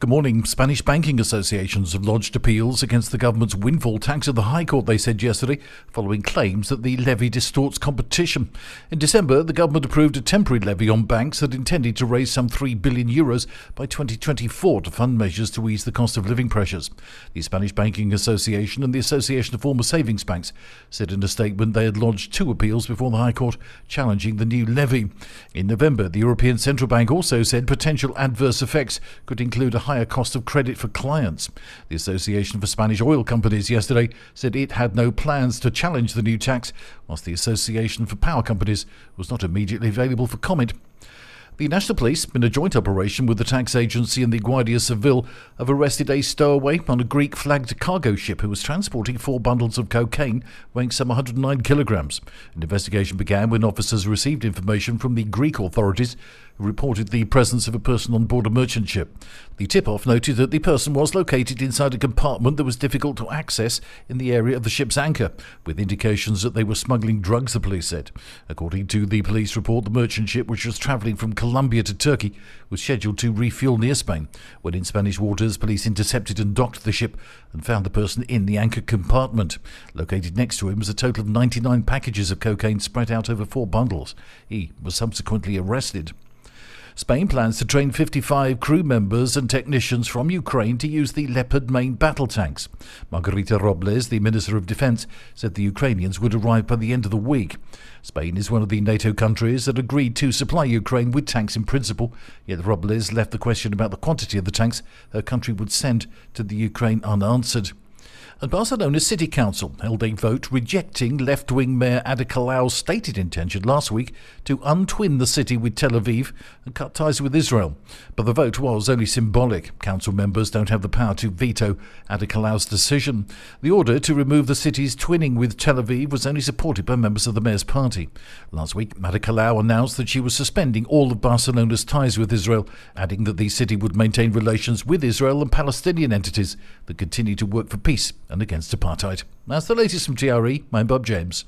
Good morning. Spanish banking associations have lodged appeals against the government's windfall tax at the High Court, they said yesterday, following claims that the levy distorts competition. In December, the government approved a temporary levy on banks that intended to raise some €3 billion by 2024 to fund measures to ease the cost of living pressures. The Spanish Banking Association and the Association of Former Savings Banks said in a statement they had lodged two appeals before the High Court challenging the new levy. In November, the European Central Bank also said potential adverse effects could include a higher cost of credit for clients. The Association for Spanish Oil Companies yesterday said it had no plans to challenge the new tax, whilst the Association for Power Companies was not immediately available for comment. The National Police, in a joint operation with the tax agency and the Guardia Civil, have arrested a stowaway on a Greek-flagged cargo ship who was transporting 4 bundles of cocaine weighing some 109 kilograms. An investigation began when officers received information from the Greek authorities who reported the presence of a person on board a merchant ship. The tip-off noted that the person was located inside a compartment that was difficult to access in the area of the ship's anchor, with indications that they were smuggling drugs, the police said. According to the police report, the merchant ship, which was travelling from Colombia to Turkey, was scheduled to refuel near Spain. When in Spanish waters, police intercepted and docked the ship and found the person in the anchor compartment. Located next to him was a total of 99 packages of cocaine spread out over 4 bundles. He was subsequently arrested. Spain plans to train 55 crew members and technicians from Ukraine to use the Leopard main battle tanks. Margarita Robles, the Minister of Defence, said the Ukrainians would arrive by the end of the week. Spain is one of the NATO countries that agreed to supply Ukraine with tanks in principle, yet Robles left the question about the quantity of the tanks her country would send to the Ukraine unanswered. And Barcelona's City Council held a vote rejecting left-wing Mayor Ada Colau's stated intention last week to untwin the city with Tel Aviv and cut ties with Israel. But the vote was only symbolic. Council members don't have the power to veto Ada Colau's decision. The order to remove the city's twinning with Tel Aviv was only supported by members of the mayor's party. Last week, Ada Colau announced that she was suspending all of Barcelona's ties with Israel, adding that the city would maintain relations with Israel and Palestinian entities that continue to work for peace and against apartheid. That's the latest from TRE. I'm Bob James.